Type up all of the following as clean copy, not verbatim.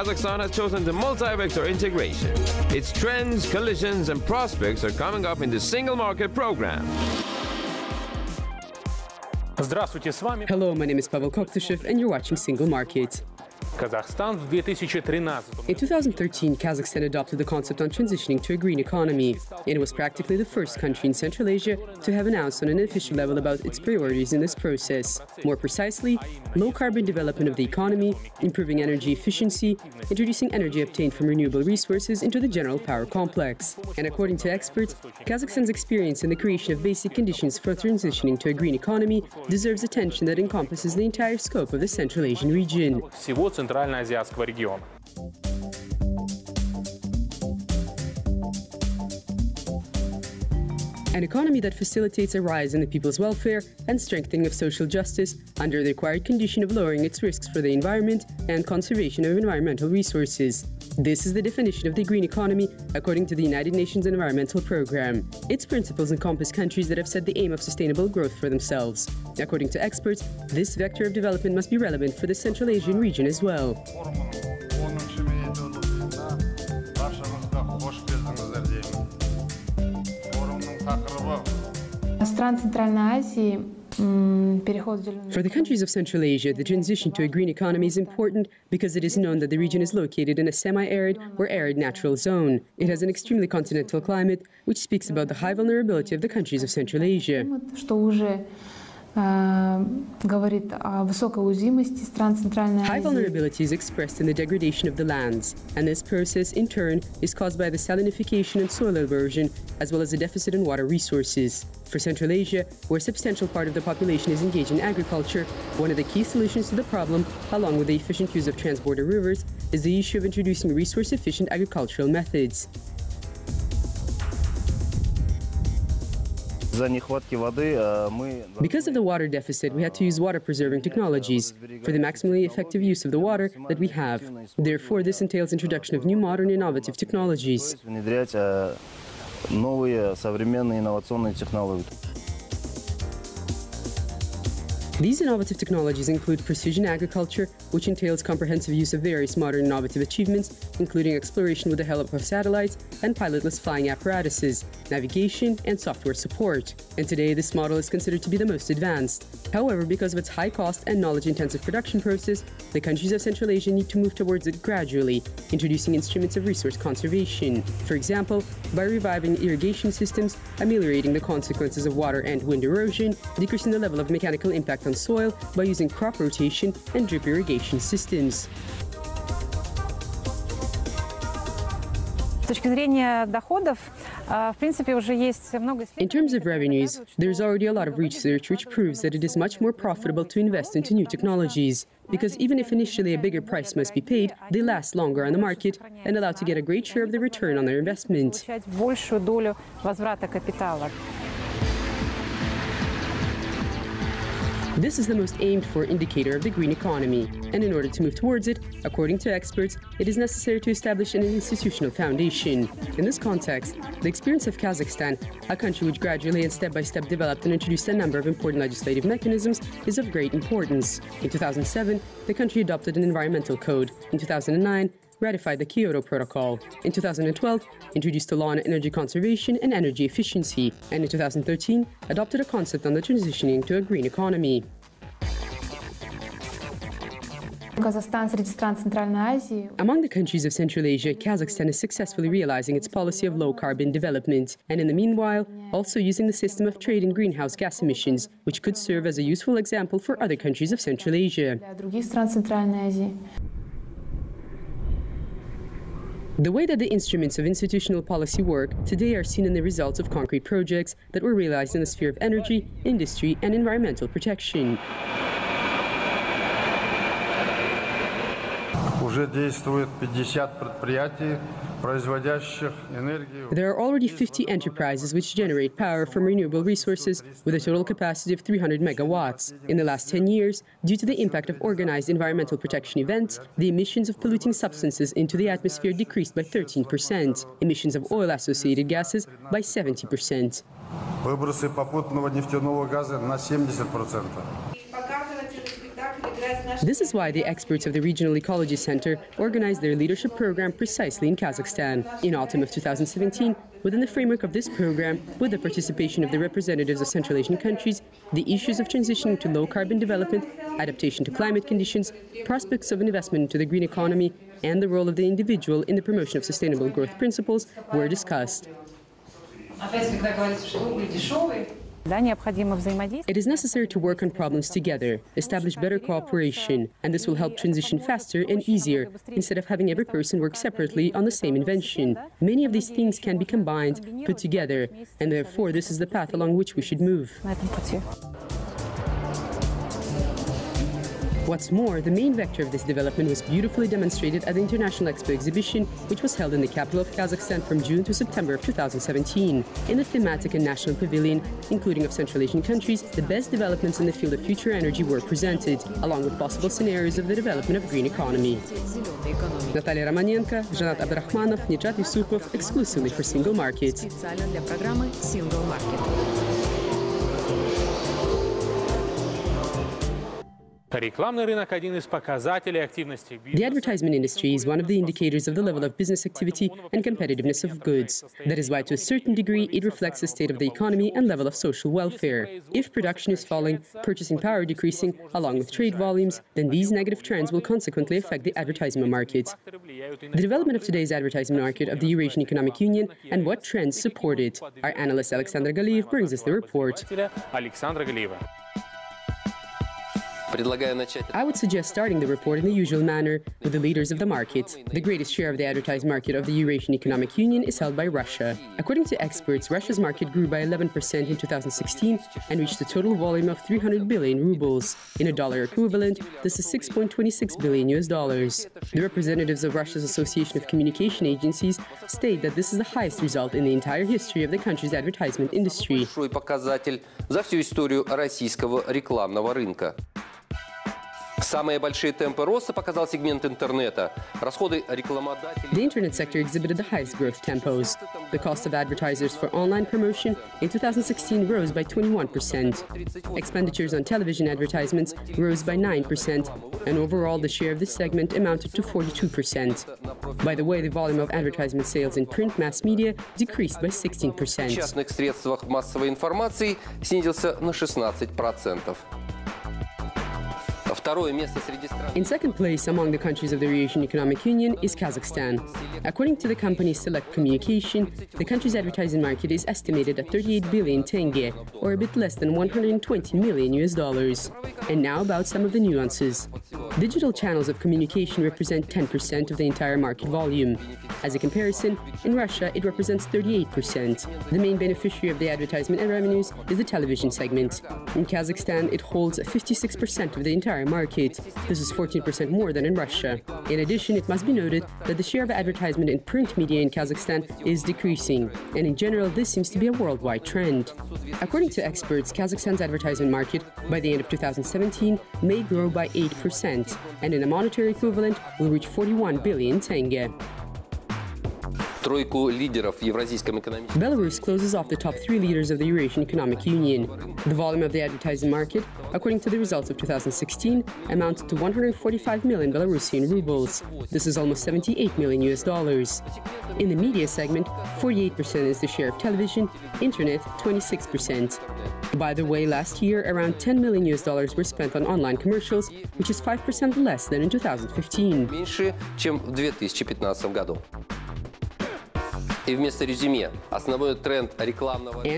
Kazakhstan has chosen the multi-vector integration. Its trends, collisions, and prospects are coming up in the Single Market program. Hello, my name is Pavel Koktushev, and you're watching Single Market. In 2013, Kazakhstan adopted the concept on transitioning to a green economy. It was practically the first country in Central Asia to have announced on an official level about its priorities in this process. More precisely, low-carbon development of the economy, improving energy efficiency, introducing energy obtained from renewable resources into the general power complex. And according to experts, Kazakhstan's experience in the creation of basic conditions for transitioning to a green economy deserves attention that encompasses the entire scope of the Central Asian region. Центральноазиатского региона. An economy that facilitates a rise in the people's welfare and strengthening of social justice under the required condition of lowering its risks for the environment and conservation of environmental resources. This is the definition of the green economy according to the United Nations Environmental Programme. Its principles encompass countries that have set the aim of sustainable growth for themselves. According to experts, this vector of development must be relevant for the Central Asian region as well. For the countries of Central Asia, the transition to a green economy is important because it is known that the region is located in a semi-arid or arid natural zone. It has an extremely continental climate, which speaks about the high vulnerability of the countries of Central Asia. High vulnerability is expressed in the degradation of the lands, and this process, in turn, is caused by the salinification and soil erosion, as well as a deficit in water resources. For Central Asia, where a substantial part of the population is engaged in agriculture, one of the key solutions to the problem, along with the efficient use of transborder rivers, is the issue of introducing resource-efficient agricultural methods. Because of the water deficit, we had to use water-preserving technologies for the maximally effective use of the water that we have. Therefore, this entails introduction of new modern innovative technologies. These innovative technologies include precision agriculture, which entails comprehensive use of various modern innovative achievements, including exploration with the help of satellites and pilotless flying apparatuses, navigation, and software support. And today, this model is considered to be the most advanced. However, because of its high cost and knowledge-intensive production process, the countries of Central Asia need to move towards it gradually, introducing instruments of resource conservation. For example, by reviving irrigation systems, ameliorating the consequences of water and wind erosion, decreasing the level of mechanical impact on soil by using crop rotation and drip irrigation systems. In terms of revenues, there is already a lot of research which proves that it is much more profitable to invest into new technologies, because even if initially a bigger price must be paid, they last longer on the market and allow to get a great share of the return on their investment. This is the most aimed-for indicator of the green economy, and in order to move towards it, according to experts, it is necessary to establish an institutional foundation. In this context, the experience of Kazakhstan, a country which gradually and step-by-step developed and introduced a number of important legislative mechanisms, is of great importance. In 2007, the country adopted an environmental code. In 2009, ratified the Kyoto Protocol. In 2012, introduced a law on energy conservation and energy efficiency, and in 2013, adopted a concept on the transitioning to a green economy. Among the countries of Central Asia, Kazakhstan is successfully realizing its policy of low-carbon development, and in the meanwhile, also using the system of trade in greenhouse gas emissions, which could serve as a useful example for other countries of Central Asia. The way that the instruments of institutional policy work today are seen in the results of concrete projects that were realized in the sphere of energy, industry, and environmental protection. There are already 50 enterprises which generate power from renewable resources with a total capacity of 300 megawatts. In the last 10 years, due to the impact of organized environmental protection events, the emissions of polluting substances into the atmosphere decreased by 13%, emissions of oil-associated gases by 70%. This is why the experts of the Regional Ecology Center organized their leadership program precisely in Kazakhstan. In autumn of 2017, within the framework of this program, with the participation of the representatives of Central Asian countries, the issues of transitioning to low-carbon development, adaptation to climate conditions, prospects of investment into the green economy, and the role of the individual in the promotion of sustainable growth principles were discussed. It is necessary to work on problems together, establish better cooperation, and this will help transition faster and easier, instead of having every person work separately on the same invention. Many of these things can be combined, put together, and therefore this is the path along which we should move. What's more, the main vector of this development was beautifully demonstrated at the International Expo exhibition, which was held in the capital of Kazakhstan from June to September of 2017. In the thematic and national pavilion, including of Central Asian countries, the best developments in the field of future energy were presented, along with possible scenarios of the development of green economy. Natalia Romanenko, Janat Abdurrahmanov, Nijat Yusupov, exclusively for Single Market. The advertisement industry is one of the indicators of the level of business activity and competitiveness of goods. That is why, to a certain degree, it reflects the state of the economy and level of social welfare. If production is falling, purchasing power decreasing, along with trade volumes, then these negative trends will consequently affect the advertisement market. The development of today's advertising market of the Eurasian Economic Union and what trends support it. Our analyst Alexander Galiyev brings us the report. I would suggest starting the report in the usual manner, with the leaders of the market. The greatest share of the advertised market of the Eurasian Economic Union is held by Russia. According to experts, Russia's market grew by 11% in 2016 and reached a total volume of 300 billion rubles. In a dollar equivalent, this is $6.26 billion. The representatives of Russia's Association of Communication Agencies state that this is the highest result in the entire history of the country's advertisement industry. Самые большие темпы роста показал сегмент интернета. Расходы рекламодателей. The internet sector exhibited the highest growth tempos. The cost of advertisers for online promotion in 2016 rose by 21%. Expenditures on television advertisements rose by 9%, and overall the share of this segment amounted to 42%. By the way, the volume of advertisement sales in print mass media decreased by 16%. В частных средствах массовой информации снизился на 16%. In second place among the countries of the Eurasian Economic Union is Kazakhstan. According to the company Select Communication, the country's advertising market is estimated at 38 billion tenge, or a bit less than $120 million. And now about some of the nuances. Digital channels of communication represent 10% of the entire market volume. As a comparison, in Russia it represents 38%. The main beneficiary of the advertisement and revenues is the television segment. In Kazakhstan, it holds 56% of the entire market. This is 14% more than in Russia. In addition, it must be noted that the share of advertisement in print media in Kazakhstan is decreasing, and in general this seems to be a worldwide trend. According to experts, Kazakhstan's advertisement market by the end of 2017 may grow by 8%, and in a monetary equivalent will reach 41 billion tenge. Belarus closes off the top 3 leaders of the Eurasian Economic Union. The volume of the advertising market, according to the results of 2016, amounted to 145 million Belarusian rubles. This is almost $78 million. In the media segment, 48% is the share of television, internet 26%. By the way, last year around $10 million were spent on online commercials, which is 5% less than in 2015. And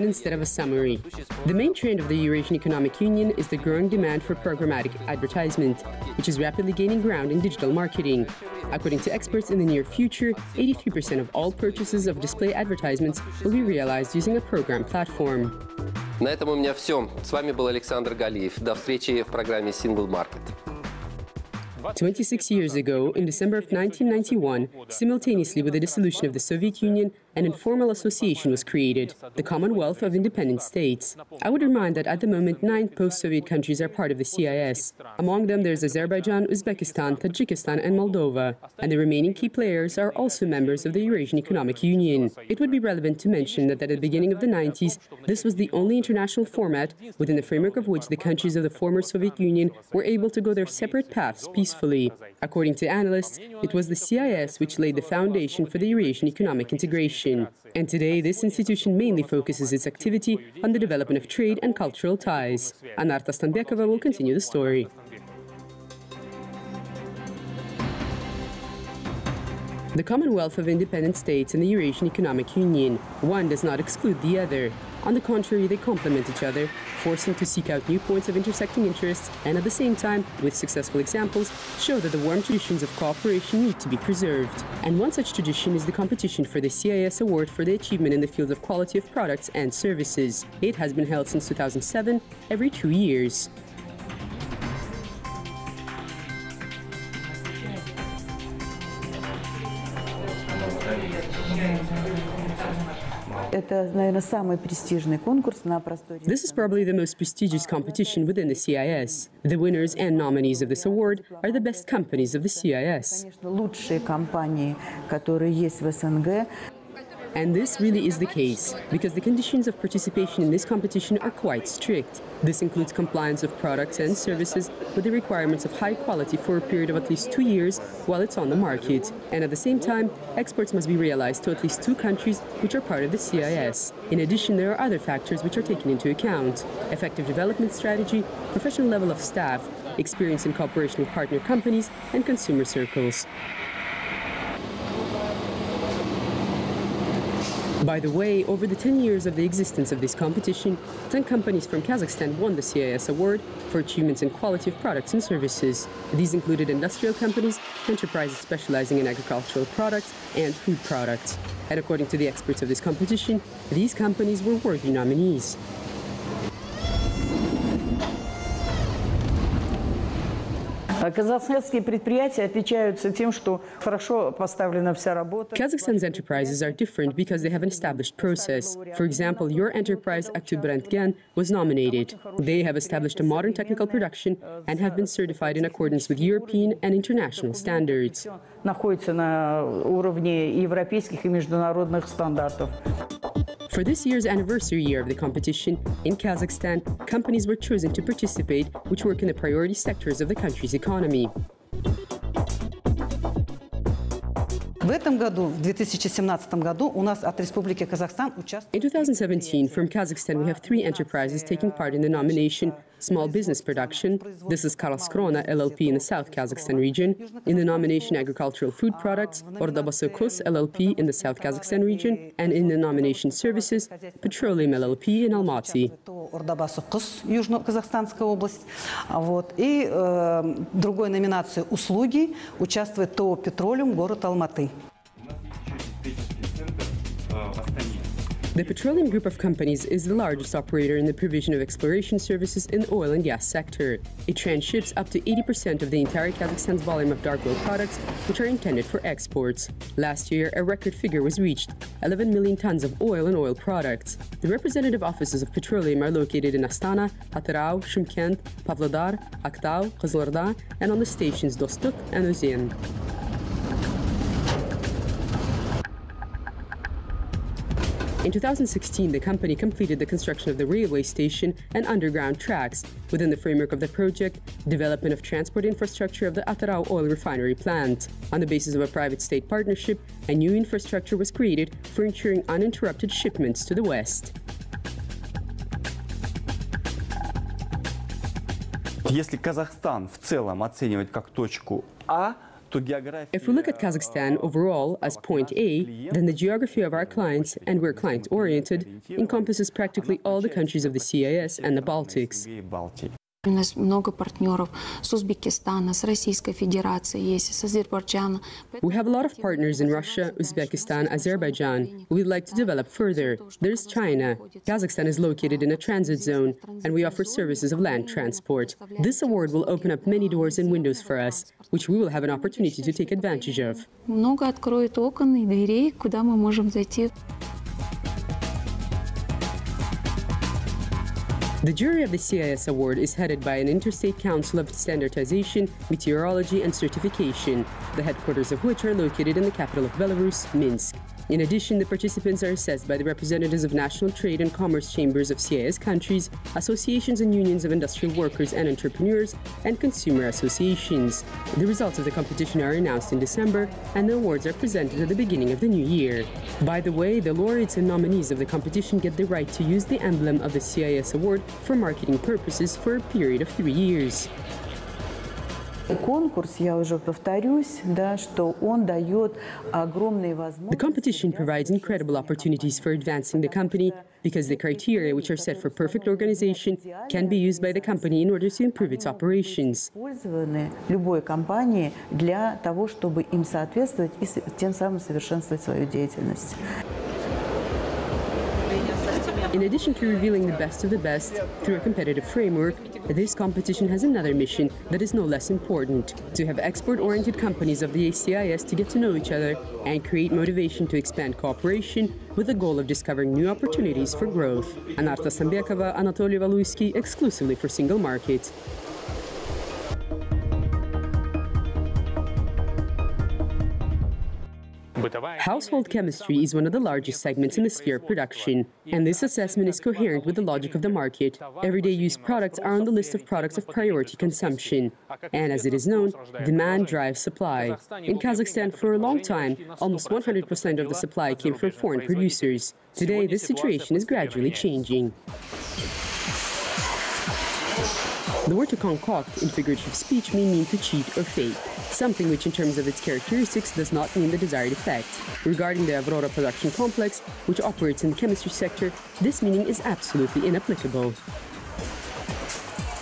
instead of a summary, the main trend of the Eurasian Economic Union is the growing demand for programmatic advertisement, which is rapidly gaining ground in digital marketing. According to experts, in the near future, 83% of all purchases of display advertisements will be realized using a program platform. На этом у меня все. С вами был Александр Галиев. До встречи в программе Single Market. 26 years ago, in December of 1991, simultaneously with the dissolution of the Soviet Union, an informal association was created, the Commonwealth of Independent States. I would remind that at the moment 9 post-Soviet countries are part of the CIS. Among them there's Azerbaijan, Uzbekistan, Tajikistan and Moldova. And the remaining key players are also members of the Eurasian Economic Union. It would be relevant to mention that at the beginning of the 90s, this was the only international format within the framework of which the countries of the former Soviet Union were able to go their separate paths peacefully. According to analysts, it was the CIS which laid the foundation for the Eurasian economic integration. And today, this institution mainly focuses its activity on the development of trade and cultural ties. Anarta Stanbekova will continue the story. The Commonwealth of Independent States and the Eurasian Economic Union, one does not exclude the other. On the contrary, they complement each other, forcing to seek out new points of intersecting interests and at the same time, with successful examples, show that the warm traditions of cooperation need to be preserved. And one such tradition is the competition for the CIS Award for the achievement in the field of quality of products and services. It has been held since 2007, every 2 years. This is probably the most prestigious competition within the CIS. The winners and nominees of this award are the best companies of the CIS. And this really is the case, because the conditions of participation in this competition are quite strict. This includes compliance of products and services with the requirements of high quality for a period of at least 2 years while it's on the market. And at the same time, exports must be realized to at least 2 countries which are part of the CIS. In addition, there are other factors which are taken into account: effective development strategy, professional level of staff, experience in cooperation with partner companies, and consumer circles. By the way, over the 10 years of the existence of this competition, 10 companies from Kazakhstan won the CIS Award for achievements in quality of products and services. These included industrial companies, enterprises specializing in agricultural products, and food products. And according to the experts of this competition, these companies were worthy nominees. Kazakhstan's enterprises are different because they have an established process. For example, your enterprise, Aktubrandgan, was nominated. They have established a modern technical production and have been certified in accordance with European and international standards. For this year's anniversary year of the competition, in Kazakhstan, companies were chosen to participate which work in the priority sectors of the country's economy. In 2017, from Kazakhstan, we have 3 enterprises taking part in the nomination: Small Business Production, this is Karlskrona LLP in the South Kazakhstan region; in the nomination Agricultural Food Products, Ordabası Kos LLP in the South Kazakhstan region; and in the nomination Services, Petroleum LLP in Almaty. И другой номинации «Услуги» участвует ТО «Петролиум», город Алматы. The Petroleum Group of Companies is the largest operator in the provision of exploration services in the oil and gas sector. It transships up to 80% of the entire Kazakhstan's volume of dark oil products, which are intended for exports. Last year, a record figure was reached: 11 million tons of oil and oil products. The representative offices of petroleum are located in Astana, Atyrau, Shymkent, Pavlodar, Aktau, Kızılırda, and on the stations Dostuk and Özyen. In 2016, the company completed the construction of the railway station and underground tracks within the framework of the project Development of Transport Infrastructure of the Atyrau Oil Refinery Plant. On the basis of a private-state partnership, a new infrastructure was created for ensuring uninterrupted shipments to the West. Если Казахстан в целом оценивать как точку А, if we look at Kazakhstan overall as point A, then the geography of our clients, and we're client-oriented, encompasses practically all the countries of the CIS and the Baltics. У нас много партнеров с Узбекистана, с Российской Федерацией, есть, с Азербайджана. We have a lot of partners in Russia, Uzbekistan, Azerbaijan. We'd like to develop further. There's China. Kazakhstan is located in a transit zone, and we offer services of land transport. This award will open up many doors and windows for us, which we will have an opportunity to take advantage of. Много откроет окон и дверей, куда мы можем зайти. The jury of the CIS Award is headed by an Interstate Council of Standardization, Meteorology and Certification, the headquarters of which are located in the capital of Belarus, Minsk. In addition, the participants are assessed by the representatives of national trade and commerce chambers of CIS countries, associations and unions of industrial workers and entrepreneurs, and consumer associations. The results of the competition are announced in December, and the awards are presented at the beginning of the new year. By the way, the laureates and nominees of the competition get the right to use the emblem of the CIS Award for marketing purposes for a period of 3 years. Конкурс, я уже повторюсь, да, что он дает огромные возможности. The competition provides incredible opportunities for advancing the company because the criteria which are set for perfect organization can be used by the company in order to improve its operations. Использованы любой компанией для того, чтобы им соответствовать и тем самым совершенствовать свою деятельность. In addition to revealing the best of the best through a competitive framework, this competition has another mission that is no less important: to have export-oriented companies of the CIS to get to know each other and create motivation to expand cooperation with the goal of discovering new opportunities for growth. Anarta Sambekova, Anatoly Valuysky, exclusively for Single Market. Household chemistry is one of the largest segments in the sphere of production, and this assessment is coherent with the logic of the market. Everyday use products are on the list of products of priority consumption, and as it is known, demand drives supply. In Kazakhstan, for a long time, almost 100% of the supply came from foreign producers. Today, this situation is gradually changing. The word to concoct in figurative speech may mean to cheat or fake, something which in terms of its characteristics does not mean the desired effect. Regarding the Aurora production complex, which operates in the chemistry sector, this meaning is absolutely inapplicable.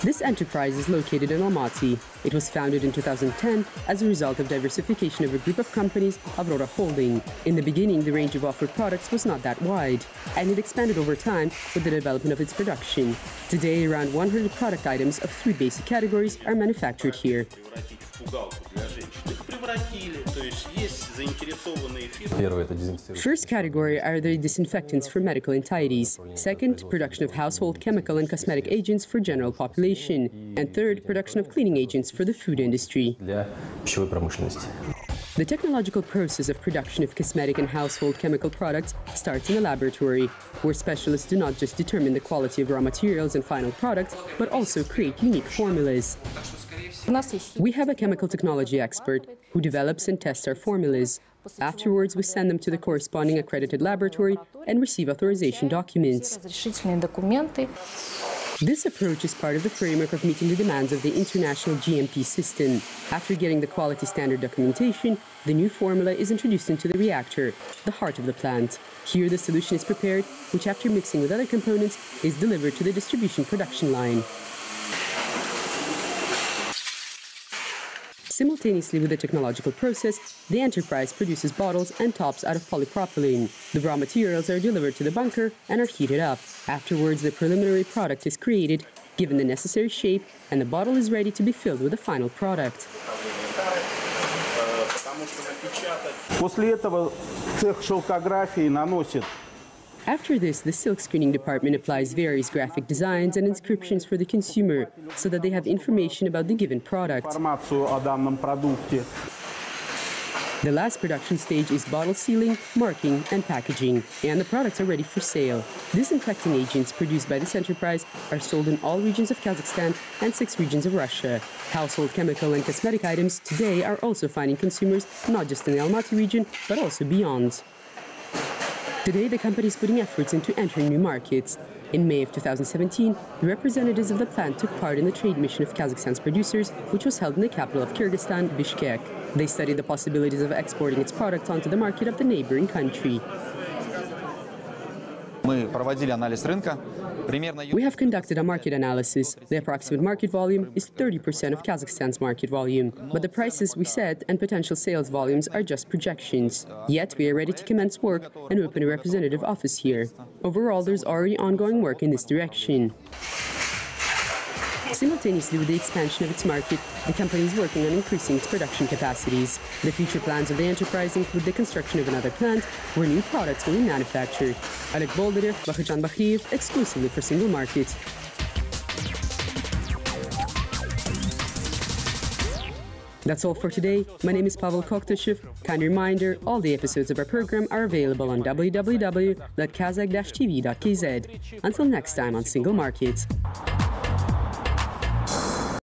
This enterprise is located in Almaty. It was founded in 2010 as a result of diversification of a group of companies, Aurora Holding. In the beginning, the range of offered products was not that wide, and it expanded over time with the development of its production. Today, around 100 product items of 3 basic categories are manufactured here. First category are the disinfectants for medical entities. Second, production of household chemical and cosmetic agents for general population. And third, production of cleaning agents for the food industry. The technological process of production of cosmetic and household chemical products starts in a laboratory, where specialists do not just determine the quality of raw materials and final products, but also create unique formulas. We have a chemical technology expert who develops and tests our formulas. Afterwards, we send them to the corresponding accredited laboratory and receive authorization documents. This approach is part of the framework of meeting the demands of the international GMP system. After getting the quality standard documentation, the new formula is introduced into the reactor, the heart of the plant. Here the solution is prepared, which after mixing with other components is delivered to the distribution production line. Simultaneously with the technological process, the enterprise produces bottles and tops out of polypropylene. The raw materials are delivered to the bunker and are heated up. Afterwards, the preliminary product is created, given the necessary shape, and the bottle is ready to be filled with the final product. После этого цех шелкографии наносит. After this, the silk screening department applies various graphic designs and inscriptions for the consumer so that they have information about the given product. The last production stage is bottle sealing, marking, and packaging, and the products are ready for sale. Disinfecting agents produced by this enterprise are sold in all regions of Kazakhstan and 6 regions of Russia. Household chemical and cosmetic items today are also finding consumers not just in the Almaty region, but also beyond. Today, the company is putting efforts into entering new markets. In May of 2017, the representatives of the plant took part in the trade mission of Kazakhstan's producers, which was held in the capital of Kyrgyzstan, Bishkek. They studied the possibilities of exporting its products onto the market of the neighboring country. Мы проводили анализ рынка. We have conducted a market analysis. The approximate market volume is 30% of Kazakhstan's market volume. But the prices we set and potential sales volumes are just projections. Yet we are ready to commence work and open a representative office here. Overall, there's already ongoing work in this direction. Simultaneously with the expansion of its market, the company is working on increasing its production capacities. The future plans of the enterprise include the construction of another plant where new products will be manufactured. Oleg Boldarev, Bakhtyan Bakhiyev, exclusively for Single Market. That's all for today. My name is Pavel Koktashev. Kind reminder, all the episodes of our program are available on www.kazakh-tv.kz. Until next time on Single Market.